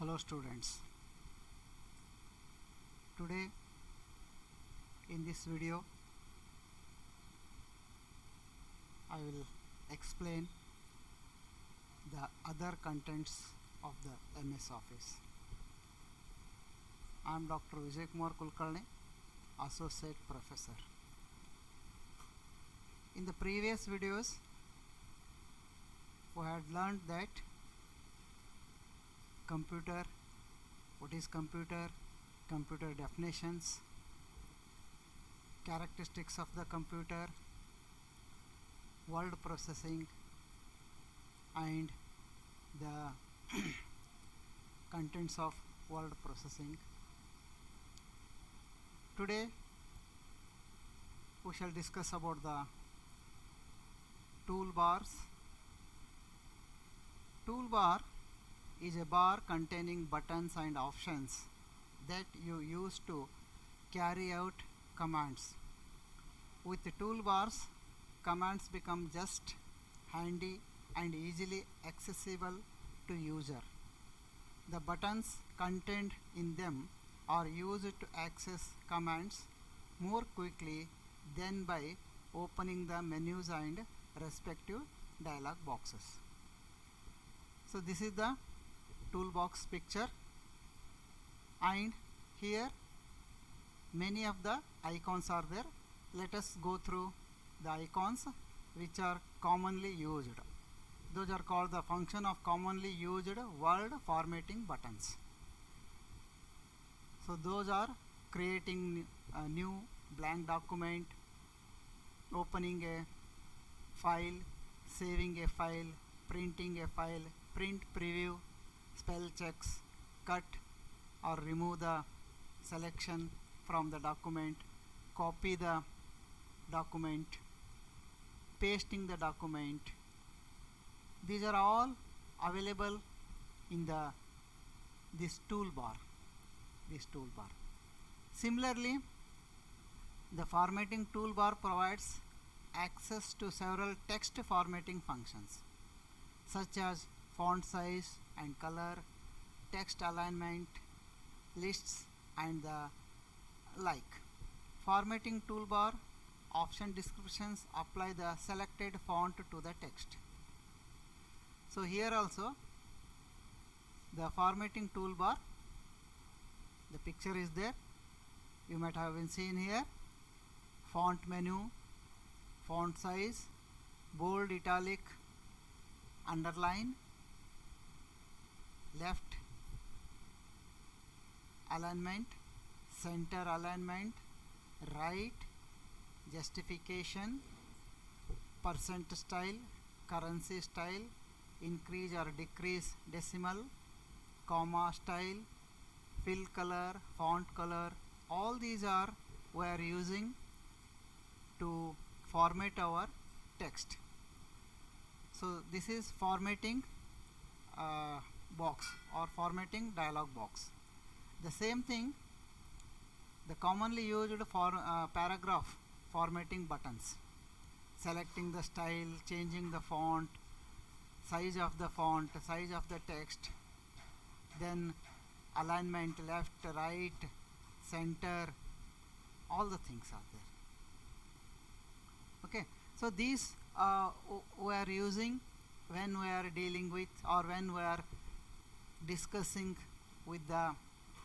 Hello students, today in this video I will explain the other contents of the MS Office. I am Dr. Vijay Kumar Kulkarni, Associate Professor. In the previous videos we had learned that computer, what is computer, computer definitions, characteristics of the computer, word processing, and the contents of word processing. Today we shall discuss about the toolbars. Toolbar is a bar containing buttons and options that you use to carry out commands. With the toolbars, commands become just handy and easily accessible to user. The buttons contained in them are used to access commands more quickly than by opening the menus and respective dialog boxes. So this is the toolbox picture, and here many of the icons are there. Let us go through the icons which are commonly used. Those are called the function of commonly used word formatting buttons. So those are creating a new blank document, opening a file, saving a file, printing a file, print preview, spell checks, cut or remove the selection from the document, copy the document, pasting the document. These are all available in this toolbar. Similarly, the formatting toolbar provides access to several text formatting functions such as font size and color, text alignment, lists, and the like. Formatting toolbar option descriptions apply the selected font to the text. So here also the formatting toolbar, the picture is there. You might have been seen here. Font menu, font size, bold, italic, underline, left alignment, center alignment, right, justification, percent style, currency style, increase or decrease decimal, comma style, fill color, font color. All these are we are using to format our text. So this is formatting box or formatting dialog box. The same thing, the commonly used for paragraph formatting buttons, selecting the style, changing the font, size of the font, size of the text, then alignment, left, right, center, all the things are there. Okay, so these we are using when we are dealing with or when we are discussing with the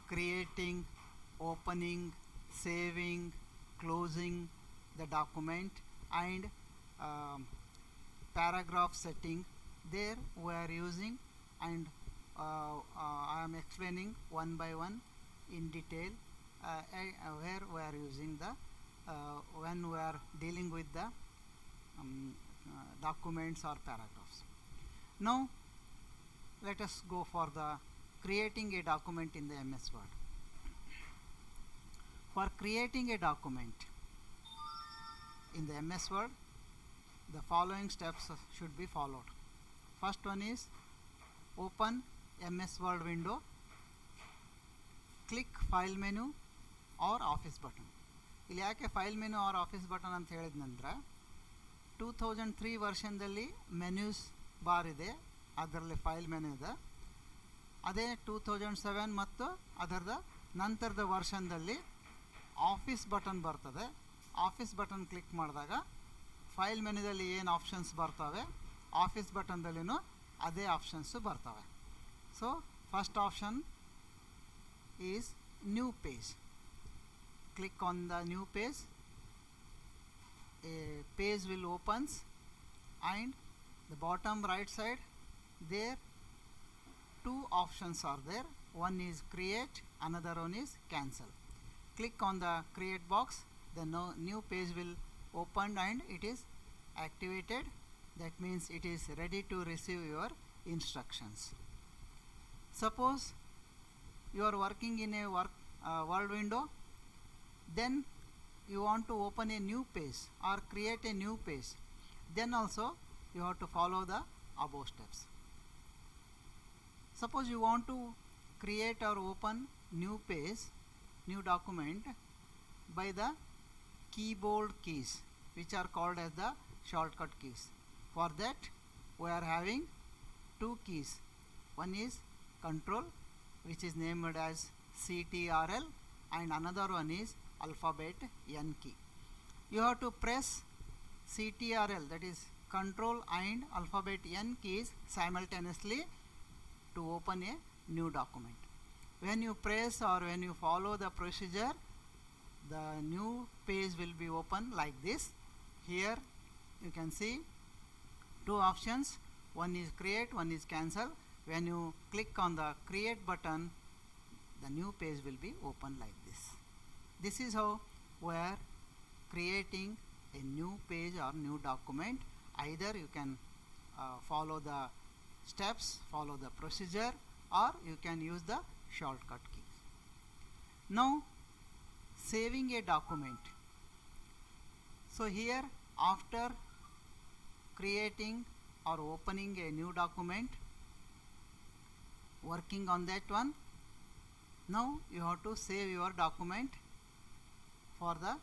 creating, opening, saving, closing the document, and paragraph setting. There we are using, and I am explaining one by one in detail where we are using the when we are dealing with the documents or paragraphs. Now let us go for the creating a document in the MS Word. For creating a document in the MS Word, the following steps should be followed. First one is open MS Word window, click file menu or office button. ಇಲ್ಲಿ ಯಾಕೆ file menu or office button ಅಂತ ಹೇಳಿದ ನಂತರ 2003 ವರ್ಷನ್ದಲ್ಲಿ ಮೆನ್ಯೂಸ್ bar ಇದೆ, ಅದರಲ್ಲಿ file menu ಇದೆ. ಅದೇ 2007 ಮತ್ತು ಅದರದ ನಂತರದ ವರ್ಷನ್ದಲ್ಲಿ ಆಫೀಸ್ ಬಟನ್ ಬರ್ತದೆ. ಆಫೀಸ್ ಬಟನ್ ಕ್ಲಿಕ್ ಮಾಡಿದಾಗ ಫೈಲ್ ಮೆನುದಲ್ಲಿ ಏನು ಆಪ್ಷನ್ಸ್ ಬರ್ತವೆ, ಆಫೀಸ್ ಬಟನ್ದಲ್ಲಿನೂ ಅದೇ ಆಪ್ಷನ್ಸು ಬರ್ತವೆ. So first option is new page. Click on the new page. A page will opens, and the bottom right side there two options are there. One is create, another one is cancel. Click on the create box. The new page will open and it is activated. That means it is ready to receive your instructions. Suppose you are working in a Word window, then you want to open a new page or create a new page, then also you have to follow the above steps. Suppose you want to create or open new page, new document by the keyboard keys, which are called as the shortcut keys. For that we are having two keys. One is control, which is named as CTRL, and another one is alphabet N key. You have to press CTRL, that is control, and alphabet N keys simultaneously to open a new document. When you press or when you follow the procedure, the new page will be open like this. Here you can see two options. One is create, one is cancel. When you click on the create button, the new page will be open like this. This is how we are creating a new page or new document. Either you can follow the steps, follow the procedure, or you can use the shortcut keys. Now saving a document. So here, after creating or opening a new document, working on that one, now you have to save your document for the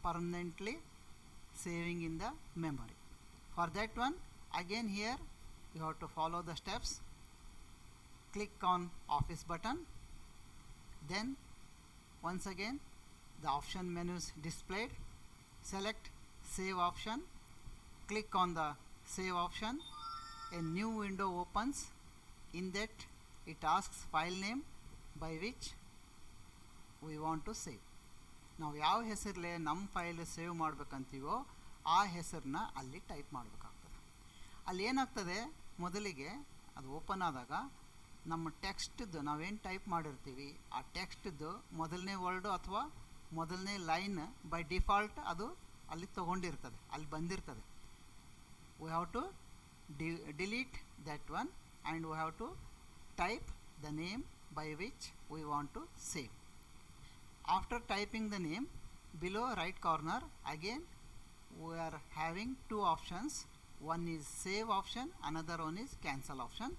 permanently saving in the memory. For that one, again here you have to follow the steps. Click on office button, then once again the option menu is displayed. Select save option, click on the save option. A new window opens. In that it asks file name by which we want to save. ನಾವು ಯಾವ ಹೆಸರಲ್ಲೇ ನಮ್ಮ file save ಮಾಡಬೇಕಂತೀವೋ ಆ ಹೆಸರನ್ನ ಅಲ್ಲಿ type ಮಾಡಬೇಕಾಗ್ತದೆ. ಅಲ್ಲಿ ಏನಾಗ್ತದೆ, ಮೊದಲಿಗೆ ಅದು ಓಪನ್ ಆದಾಗ ನಮ್ಮ ಟೆಕ್ಸ್ಟ್ದು ನಾವೇನು ಟೈಪ್ ಮಾಡಿರ್ತೀವಿ ಆ ಟೆಕ್ಸ್ಟ್ದು ಮೊದಲನೇ ವರ್ಡು ಅಥವಾ ಮೊದಲನೇ ಲೈನ್ ಬೈ ಡಿಫಾಲ್ಟ್ ಅದು ಅಲ್ಲಿ ತೊಗೊಂಡಿರ್ತದೆ, ಅಲ್ಲಿ ಬಂದಿರ್ತದೆ. We have to delete that one and we have to type the name by which we want to save. After typing the name, below right corner again we are having two options. One is save option, another one is cancel option.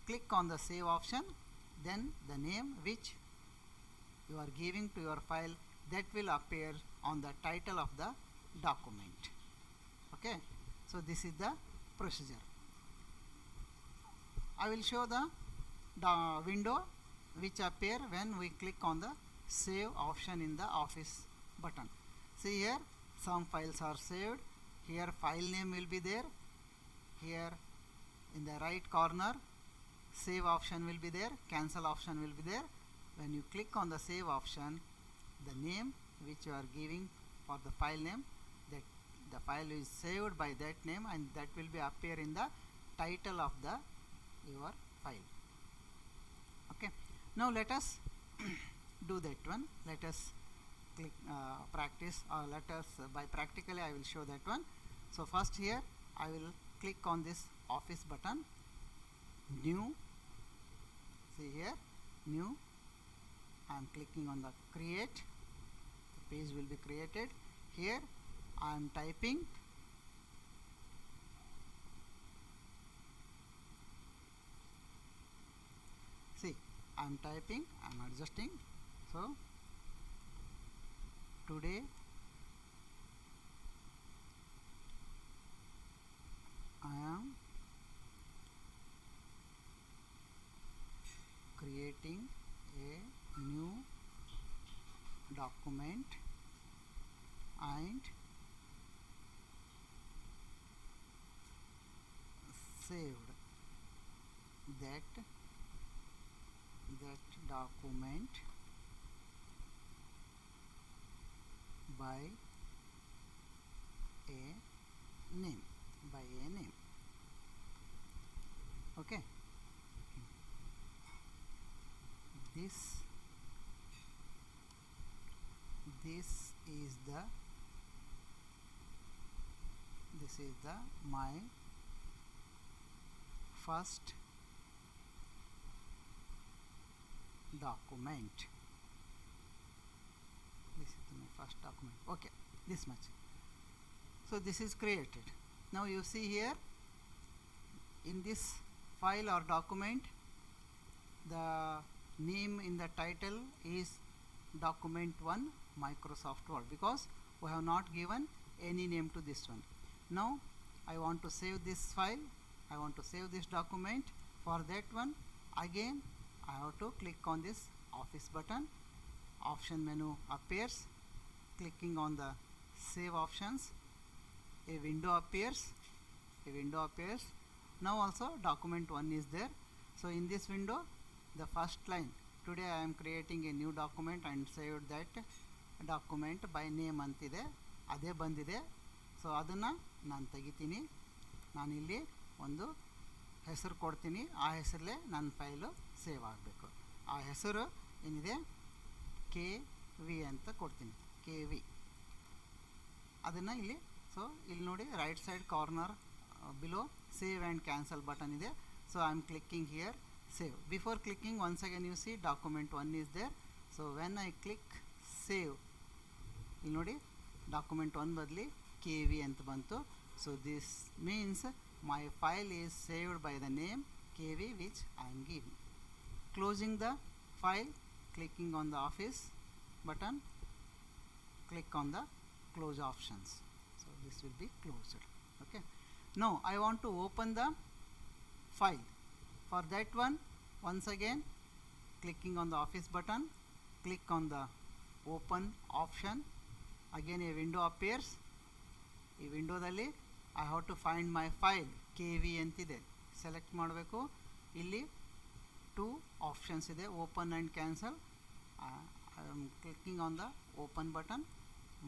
Click on the save option, then the name which you are giving to your file, that will appear on the title of the document. Okay, so this is the procedure. I will show the window which appear when we click on the save option in the office button. See here, some files are saved. Here file name will be there. Here in the right corner save option will be there, cancel option will be there. When you click on the save option, the name which you are giving for the file name, that the file is saved by that name, and that will be appear in the title of the your file. Okay, now let us do that one. Let us click practice, or let us by practically I will show that one. So first here I will click on this office button, new. See here, new. I am clicking on the create. The page will be created. Here I am typing see, I am typing, I am adjusting. So today I am creating a new document and saved that document by a name. Okay, this is the my first document. This is my first document. Okay, this much. So this is created. Now you see here in this file or document, the name in the title is document 1 Microsoft Word, because we have not given any name to this one. Now I want to save this file, I want to save this document. For that one, again I have to click on this Office button. Option menu appears. Clicking on the save options, a window appears. Now also document 1 is there. So in this window, the first line, today I am creating a new document and saved that document by name antide, ಅದೇ ಬಂದಿದೆ. So ಅದನ್ನು ನಾನು ತೆಗಿತೀನಿ. ನಾನಿಲ್ಲಿ ಒಂದು ಹೆಸರು ಕೊಡ್ತೀನಿ. ಆ ಹೆಸರಲ್ಲೇ ನನ್ನ ಫೈಲು ಸೇವ್ ಆಗಬೇಕು. ಆ ಹೆಸರು ಏನಿದೆ KV ಅಂತ ಕೊಡ್ತೀನಿ, KV. ಅದನ್ನು ಇಲ್ಲಿ, ಸೊ ಇಲ್ಲಿ ನೋಡಿ right side corner below save and cancel button ಇದೆ. So I am clicking here save. Before clicking, once again you see document 1 is there. So when I click save, ಇಲ್ಲಿ ನೋಡಿ document 1 ಬದಲಿ KV ಅಂತ ಬಂತು. So this means my file is saved by the name KV which I am giving. Closing the file, clicking on the Office button, click on the close options. So this will be closed. Okay. Now I want to open the file. For that one, once again clicking on the Office button, click on the open option. Again a window appears. ಈ ವಿಂಡೋದಲ್ಲಿ I have to find my file KV ಅಂತಿದೆ. Select ಮಾಡಬೇಕು. ಇಲ್ಲಿ 2 options ಇದೆ, open and cancel. I am clicking on the open button.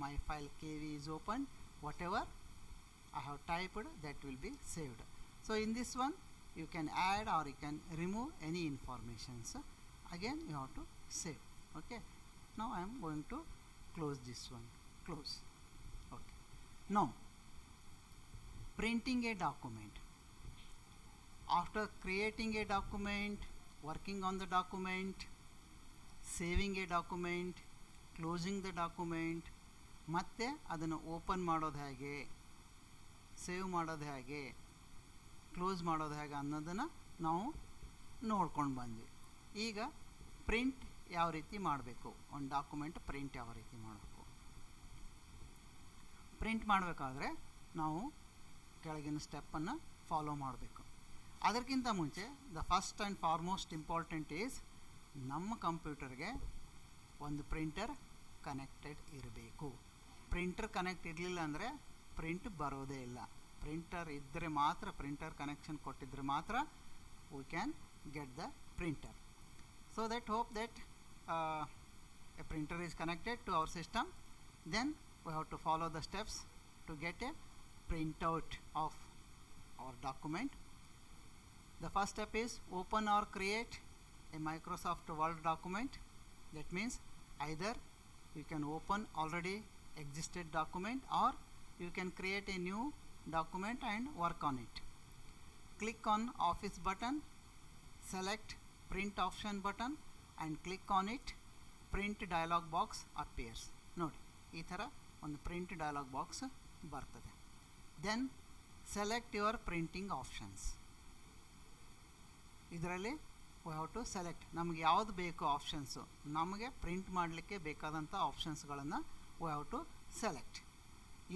My file KV is open. Whatever I have typed, that will be saved. So in this one you can add or you can remove any informations. Again you have to save. Okay, now I am going to close this one. Close. Okay, now printing a document. After creating a document, working on the document, saving a document, closing the document, ಮತ್ತೆ ಅದನ್ನು open ಮಾಡೋದು ಹೇಗೆ, save ಮಾಡೋದು ಹೇಗೆ, close ಮಾಡೋದು ಹೇಗೆ ಅನ್ನೋದನ್ನು ನಾವು ನೋಡ್ಕೊಂಡು ಬಂದ್ವಿ. ಈಗ ಪ್ರಿಂಟ್ ಯಾವ ರೀತಿ ಮಾಡಬೇಕು, ಒಂದು ಡಾಕ್ಯುಮೆಂಟ್ ಪ್ರಿಂಟ್ ಯಾವ ರೀತಿ ಮಾಡಬೇಕು. ಪ್ರಿಂಟ್ ಮಾಡಬೇಕಾದ್ರೆ ನಾವು ಕೆಳಗಿನ ಸ್ಟೆಪ್ಪನ್ನು ಫಾಲೋ ಮಾಡಬೇಕು. ಅದಕ್ಕಿಂತ ಮುಂಚೆ the first and foremost important is ನಮ್ಮ ಕಂಪ್ಯೂಟರ್ಗೆ ಒಂದು ಪ್ರಿಂಟರ್ ಕನೆಕ್ಟೆಡ್ ಇರಬೇಕು. ಪ್ರಿಂಟರ್ ಕನೆಕ್ಟ್ ಇರಲಿಲ್ಲ ಅಂದರೆ ಪ್ರಿಂಟ್ ಬರೋದೇ ಇಲ್ಲ. ಪ್ರಿಂಟರ್ ಇದ್ದರೆ ಮಾತ್ರ, ಪ್ರಿಂಟರ್ ಕನೆಕ್ಷನ್ ಕೊಟ್ಟಿದ್ದರೆ ಮಾತ್ರ we can get the printer. So that hope that a printer is connected to our system. Then we have to follow the steps to get a printout of our document. The first step is open or create a Microsoft Word document. That means either you can open already existed document or you can create a new document and work on it. Click on Office button, select print option button and click on it. Print dialog box appears. ನೋಡಿ ಈ ಥರ ಒಂದು print dialog box ಬರ್ತದೆ. Then select your printing options. ಇದರಲ್ಲಿ we have to select ನಮಗೆ ಯಾವುದು ಬೇಕು options, ನಮಗೆ ಪ್ರಿಂಟ್ ಮಾಡಲಿಕ್ಕೆ ಬೇಕಾದಂಥ ಆಪ್ಷನ್ಸ್ಗಳನ್ನು we have to select.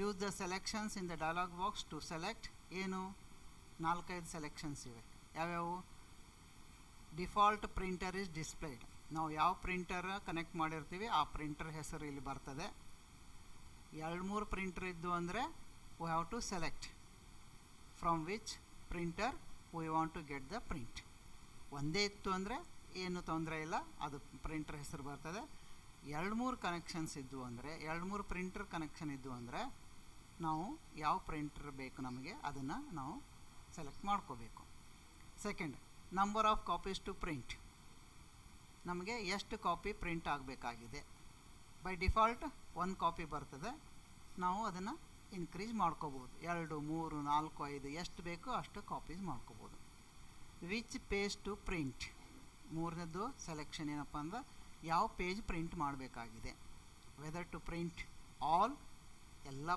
Use the selections in the dialog box to select. ಏನು 4-5 ಸೆಲೆಕ್ಷನ್ಸ್ ಇವೆ. ಯಾವ್ಯಾವು? Default printer is displayed. ನಾವು ಯಾವ ಪ್ರಿಂಟರ್ ಕನೆಕ್ಟ್ ಮಾಡಿರ್ತೀವಿ ಆ ಪ್ರಿಂಟರ್ ಹೆಸರು ಇಲ್ಲಿ ಬರ್ತದೆ. 2-3 ಪ್ರಿಂಟರ್ ಇದ್ದು ಅಂದರೆ we have to select from which printer we want to get the print. ಒಂದೇ ಇತ್ತು ಅಂದರೆ ಏನು ತೊಂದರೆ ಇಲ್ಲ, ಅದು ಪ್ರಿಂಟರ್ ಹೆಸರು ಬರ್ತದೆ. 2-3 ಕನೆಕ್ಷನ್ಸ್ ಇದ್ದು ಅಂದರೆ 2-3 ಪ್ರಿಂಟರ್ ಕನೆಕ್ಷನ್ ಇದ್ದು ಅಂದರೆ ನಾವು ಯಾವ ಪ್ರಿಂಟರ್ ಬೇಕು ನಮಗೆ ಅದನ್ನು ನಾವು ಸೆಲೆಕ್ಟ್ ಮಾಡ್ಕೋಬೇಕು. Second, number of copies to print. ನಮಗೆ ಎಷ್ಟು ಕಾಪಿ ಪ್ರಿಂಟ್ ಆಗಬೇಕಾಗಿದೆ. ಬೈ ಡಿಫಾಲ್ಟ್ 1 ಕಾಪಿ ಬರ್ತದೆ. ನಾವು ಅದನ್ನು ಇನ್ಕ್ರೀಸ್ ಮಾಡ್ಕೋಬೋದು. 2, 3, 4, 5 ಎಷ್ಟು ಬೇಕೋ ಅಷ್ಟು ಕಾಪೀಸ್ ಮಾಡ್ಕೋಬೋದು. Which page to print. 3ನೇದು ಸೆಲೆಕ್ಷನ್ ಏನಪ್ಪ ಅಂದ್ರೆ ಯಾವ ಪೇಜ್ ಪ್ರಿಂಟ್ ಮಾಡಬೇಕಾಗಿದೆ. ವೆದರ್ ಟು ಪ್ರಿಂಟ್ ಆಲ್, ಎಲ್ಲ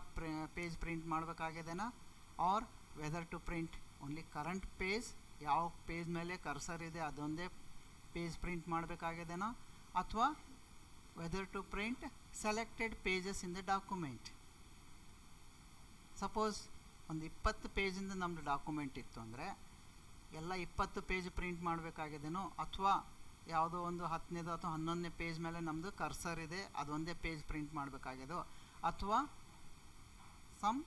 ಪೇಜ್ ಪ್ರಿಂಟ್ ಮಾಡಬೇಕಾಗಿದೆನಾ, or whether to print only current page, ಯಾವ ಪೇಜ್ ಮೇಲೆ ಕರ್ಸರ್ ಇದೆ ಅದೊಂದೇ ಪೇಜ್ ಪ್ರಿಂಟ್ ಮಾಡಬೇಕಾಗಿದೆನಾ, ಅಥವಾ whether to print selected pages in the document. Suppose ಒಂದು 20 ಪೇಜಿಂದ ನಮ್ಮದು ಡಾಕ್ಯುಮೆಂಟ್ ಇತ್ತು ಅಂದರೆ ಎಲ್ಲ 20 ಪೇಜ್ ಪ್ರಿಂಟ್ ಮಾಡಬೇಕಾಗಿದೆನೋ, ಅಥವಾ ಯಾವುದೋ ಒಂದು 10ನೇದು ಅಥವಾ 11ನೇ ಪೇಜ್ ಮೇಲೆ ನಮ್ಮದು ಕರ್ಸರ್ ಇದೆ ಅದೊಂದೇ ಪೇಜ್ ಪ್ರಿಂಟ್ ಮಾಡಬೇಕಾಗ್ಯದೋ, ಅಥವಾ some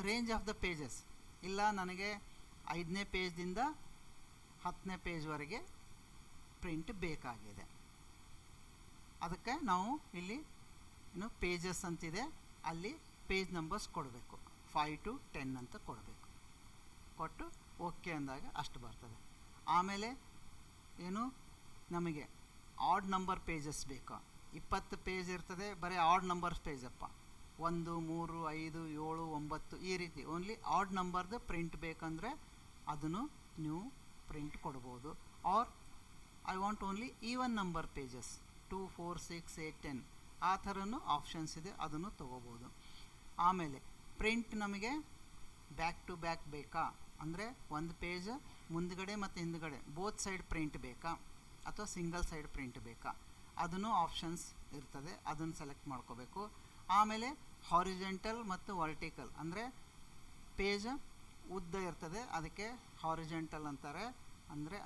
range of the pages, ಇಲ್ಲ ನನಗೆ 5ನೇ ಪೇಜ್ದಿಂದ 10ನೇ ಪೇಜ್ವರೆಗೆ ಪ್ರಿಂಟ್ ಬೇಕಾಗಿದೆ. ಅದಕ್ಕೆ ನಾವು ಇಲ್ಲಿ ಪೇಜಸ್ ಅಂತಿದೆ, ಅಲ್ಲಿ ಪೇಜ್ ನಂಬರ್ಸ್ ಕೊಡಬೇಕು. 5 to 10 ಅಂತ ಕೊಡಬೇಕು. ಕೊಟ್ಟು ಓಕೆ ಅಂದಾಗ ಅಷ್ಟು ಬರ್ತದೆ. ಆಮೇಲೆ ನಮಗೆ ಆಡ್ ನಂಬರ್ ಪೇಜಸ್ ಬೇಕು. 20 ಪೇಜ್ ಇರ್ತದೆ, ಬರೀ ಆಡ್ ನಂಬರ್ಸ್ ಪೇಜಪ್ಪ, 1, 3, 5, 7, 9 ಈ ರೀತಿ ಓನ್ಲಿ ಆಡ್ ನಂಬರ್ದು ಪ್ರಿಂಟ್ ಬೇಕಂದರೆ ಅದನ್ನು ನೀವು ಪ್ರಿಂಟ್ ಕೊಡ್ಬೋದು. Or I want only even number pages 2, 4, 6, 8, 10 ಆ ಥರನೂ ಆಪ್ಷನ್ಸ್ ಇದೆ, ಅದನ್ನು ತೊಗೋಬೋದು. ಆಮೇಲೆ ಪ್ರಿಂಟ್ ನಮಗೆ ಬ್ಯಾಕ್ ಟು ಬ್ಯಾಕ್ ಬೇಕಾ ಅಂದರೆ ಒಂದು ಪೇಜ್ ಮುಂದ್ಗಡೆ ಮತ್ತು ಹಿಂದ್ಗಡೆ ಬೋತ್ ಸೈಡ್ ಪ್ರಿಂಟ್ ಬೇಕಾ, ಅಥವಾ ಸಿಂಗಲ್ ಸೈಡ್ ಪ್ರಿಂಟ್ ಬೇಕಾ, ಅದನ್ನು ಆಪ್ಷನ್ಸ್ ಇರ್ತದೆ, ಅದನ್ನು ಸೆಲೆಕ್ಟ್ ಮಾಡ್ಕೋಬೇಕು. ಆಮೇಲೆ ಹಾರಿಜೆಂಟಲ್ ಮತ್ತು ವರ್ಟಿಕಲ್ ಅಂದರೆ ಪೇಜ್ ಉದ್ದ ಇರ್ತದೆ ಅದಕ್ಕೆ ಹಾರಿಜೆಂಟಲ್ ಅಂತಾರೆ, ಅಂದರೆ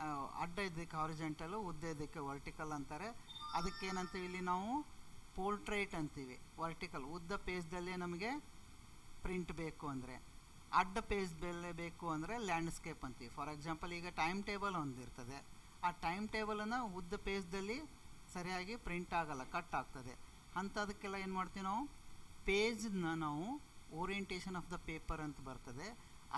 ಅಡ್ಡ ಇದ್ದಕ್ಕೆ ಹಾರಿಜೆಂಟಲು, ಉದ್ದ ಇದ್ದಕ್ಕೆ ವರ್ಟಿಕಲ್ ಅಂತಾರೆ. ಅದಕ್ಕೇನಂತೀವಿ ಇಲ್ಲಿ ನಾವು ಪೋರ್ಟ್ರೇಟ್ ಅಂತೀವಿ. ವರ್ಟಿಕಲ್ ಉದ್ದ ಪೇಜ್ದಲ್ಲೇ ನಮಗೆ ಪ್ರಿಂಟ್ ಬೇಕು ಅಂದರೆ, ಅಡ್ಡ ಪೇಜ್ ಬೆಲೆ ಬೇಕು ಅಂದರೆ ಲ್ಯಾಂಡ್ಸ್ಕೇಪ್ ಅಂತೀವಿ. ಫಾರ್ ಎಕ್ಸಾಂಪಲ್ ಈಗ ಟೈಮ್ ಟೇಬಲ್ ಒಂದಿರ್ತದೆ, ಆ ಟೈಮ್ ಟೇಬಲನ್ನು ಉದ್ದ ಪೇಜ್ದಲ್ಲಿ ಸರಿಯಾಗಿ ಪ್ರಿಂಟ್ ಆಗಲ್ಲ, ಕಟ್ ಆಗ್ತದೆ. ಅಂಥದಕ್ಕೆಲ್ಲ ಏನು ಮಾಡ್ತೀವಿ ನಾವು, ಪೇಜನ್ನ ನಾವು ಓರಿಯೆಂಟೇಷನ್ ಆಫ್ ದ ಪೇಪರ್ ಅಂತ ಬರ್ತದೆ,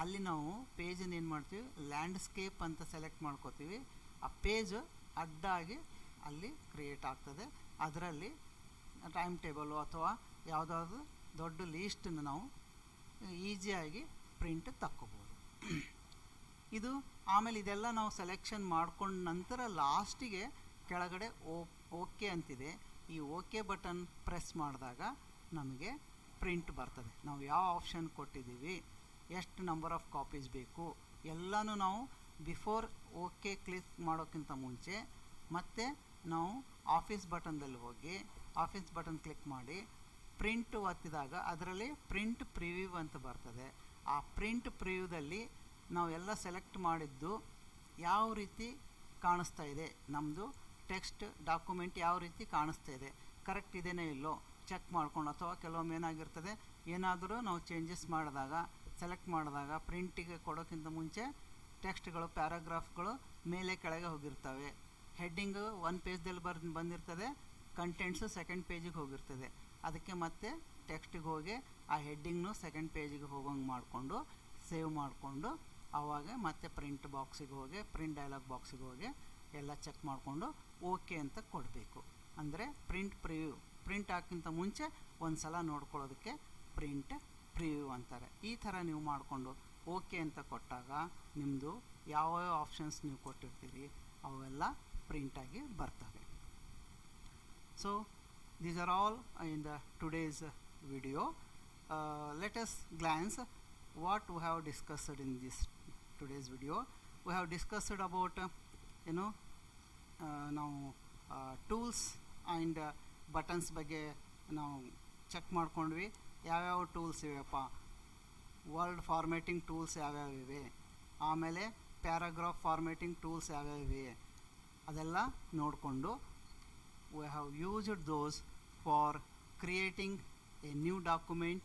ಅಲ್ಲಿ ನಾವು ಪೇಜನ್ನು ಏನು ಮಾಡ್ತೀವಿ ಲ್ಯಾಂಡ್ಸ್ಕೇಪ್ ಅಂತ ಸೆಲೆಕ್ಟ್ ಮಾಡ್ಕೋತೀವಿ. ಆ ಪೇಜ್ ಅಡ್ಡಾಗಿ ಅಲ್ಲಿ ಕ್ರಿಯೇಟ್ ಆಗ್ತದೆ. ಅದರಲ್ಲಿ ಟೈಮ್ ಟೇಬಲು ಅಥವಾ ಯಾವುದಾದ್ರು ದೊಡ್ಡ ಲೀಸ್ಟನ್ನು ನಾವು ಈಸಿಯಾಗಿ ಪ್ರಿಂಟ್ ತಕ್ಕೋಬೋದು. ಇದು ಆಮೇಲೆ ಇದೆಲ್ಲ ನಾವು ಸೆಲೆಕ್ಷನ್ ಮಾಡ್ಕೊಂಡ ನಂತರ ಲಾಸ್ಟಿಗೆ ಕೆಳಗಡೆ ಓಕೆ ಅಂತಿದೆ, ಈ ಓಕೆ ಬಟನ್ ಪ್ರೆಸ್ ಮಾಡಿದಾಗ ನಮಗೆ ಪ್ರಿಂಟ್ ಬರ್ತದೆ. ನಾವು ಯಾವ ಆಪ್ಷನ್ ಕೊಟ್ಟಿದ್ದೀವಿ, ಎಷ್ಟು ನಂಬರ್ ಆಫ್ ಕಾಪೀಸ್ ಬೇಕು ಎಲ್ಲನೂ ನಾವು ಬಿಫೋರ್ ಓಕೆ ಕ್ಲಿಕ್ ಮಾಡೋಕ್ಕಿಂತ ಮುಂಚೆ ಮತ್ತೆ ನಾವು ಆಫೀಸ್ ಬಟನ್ದಲ್ಲಿ ಹೋಗಿ ಆಫೀಸ್ ಬಟನ್ ಕ್ಲಿಕ್ ಮಾಡಿ ಪ್ರಿಂಟ್ ಒತ್ತಿದಾಗ ಅದರಲ್ಲಿ ಪ್ರಿಂಟ್ ಪ್ರಿವ್ಯೂ ಅಂತ ಬರ್ತದೆ. ಆ ಪ್ರಿಂಟ್ ಪ್ರಿವ್ಯೂದಲ್ಲಿ ನಾವು ಎಲ್ಲ ಸೆಲೆಕ್ಟ್ ಮಾಡಿದ್ದು ಯಾವ ರೀತಿ ಕಾಣಿಸ್ತಾ ಇದೆ, ನಮ್ಮದು ಟೆಕ್ಸ್ಟ್ ಡಾಕ್ಯುಮೆಂಟ್ ಯಾವ ರೀತಿ ಕಾಣಿಸ್ತಾ ಇದೆ, ಕರೆಕ್ಟ್ ಇದೆಯೋ ಇಲ್ಲೋ ಚೆಕ್ ಮಾಡ್ಕೊಂಡು, ಅಥವಾ ಕೆಲವೊಮ್ಮೆ ಏನಾಗಿರ್ತದೆ ಏನಾದರೂ ನಾವು ಚೇಂಜಸ್ ಮಾಡಿದಾಗ ಸೆಲೆಕ್ಟ್ ಮಾಡಿದಾಗ ಪ್ರಿಂಟಿಗೆ ಕೊಡೋಕ್ಕಿಂತ ಮುಂಚೆ ಟೆಕ್ಸ್ಟ್ಗಳು ಪ್ಯಾರಾಗ್ರಾಫ್ಗಳು ಮೇಲೆ ಕೆಳಗೆ ಹೋಗಿರ್ತವೆ. ಹೆಡ್ಡಿಂಗು 1 ಪೇಜ್ದಲ್ಲಿ ಬಂದಿರ್ತದೆ, ಕಂಟೆಂಟ್ಸು 2nd ಪೇಜಿಗೆ ಹೋಗಿರ್ತದೆ. ಅದಕ್ಕೆ ಮತ್ತೆ ಟೆಕ್ಸ್ಟಿಗೆ ಹೋಗಿ ಆ ಹೆಡ್ಡಿಂಗ್ನು 2nd ಪೇಜಿಗೆ ಹೋಗೋಂಗೆ ಮಾಡಿಕೊಂಡು ಸೇವ್ ಮಾಡಿಕೊಂಡು ಆವಾಗ ಮತ್ತೆ ಪ್ರಿಂಟ್ ಬಾಕ್ಸಿಗೆ ಹೋಗಿ ಪ್ರಿಂಟ್ ಡೈಲಾಗ್ ಬಾಕ್ಸಿಗೆ ಹೋಗಿ ಎಲ್ಲ ಚೆಕ್ ಮಾಡಿಕೊಂಡು ಓಕೆ ಅಂತ ಕೊಡಬೇಕು. ಅಂದರೆ ಪ್ರಿಂಟ್ ಪ್ರಿವ್ಯೂ, ಪ್ರಿಂಟ್ ಹಾಕಿಂತ ಮುಂಚೆ ಒಂದು ಸಲ ನೋಡ್ಕೊಳ್ಳೋದಕ್ಕೆ ಪ್ರಿಂಟ್ ಪ್ರಿವ್ಯೂ ಅಂತಾರೆ. ಈ ಥರ ನೀವು ಮಾಡಿಕೊಂಡು ಓಕೆ ಅಂತ ಕೊಟ್ಟಾಗ ನಿಮ್ಮದು ಯಾವ ಆಪ್ಷನ್ಸ್ ನೀವು ಕೊಟ್ಟಿರ್ತೀರಿ ಅವೆಲ್ಲ ಪ್ರಿಂಟಾಗಿ ಬರ್ತವೆ. So these are all in the today's video. Let us glance what we have discussed in this today's video. We have discussed about now tools and buttons ಬಗ್ಗೆ ನಾವು ಚೆಕ್ ಮಾಡ್ಕೊಂಡ್ವಿ. ಯಾವ್ಯಾವ ಟೂಲ್ಸ್ ಇವೆಯಪ್ಪ, ವರ್ಡ್ ಫಾರ್ಮೇಟಿಂಗ್ ಟೂಲ್ಸ್ ಯಾವ್ಯಾವ ಇವೆ, ಆಮೇಲೆ paragraph formatting tools ಯಾವ್ಯಾವ ಇವೆ, ಅದೆಲ್ಲ ನೋಡಿಕೊಂಡು we have used those for creating a new document,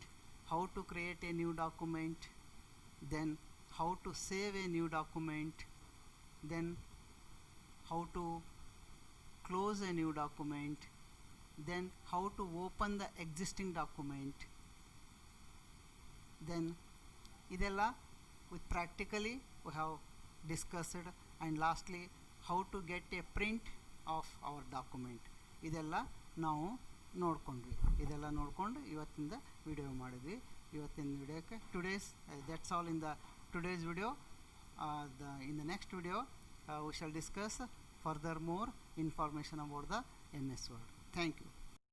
how to create a new document, then how to save a new document, then how to close a new document, then how to open the existing document, then ಇದೆಲ್ಲ with practically we have discussed, and lastly how to get a print of our document. ಇದೆಲ್ಲ ನಾವು ನೋಡಿಕೊಂಡ್ವಿ. ಇದೆಲ್ಲ ನೋಡಿಕೊಂಡು ಇವತ್ತಿಂದ video ಮಾಡಿದ್ವಿ. ಇವತ್ತಿನ ವಿಡಿಯೋಕ್ಕೆ that's all in the today's video. In the next video we shall discuss further more information about the MS Word. Thank you.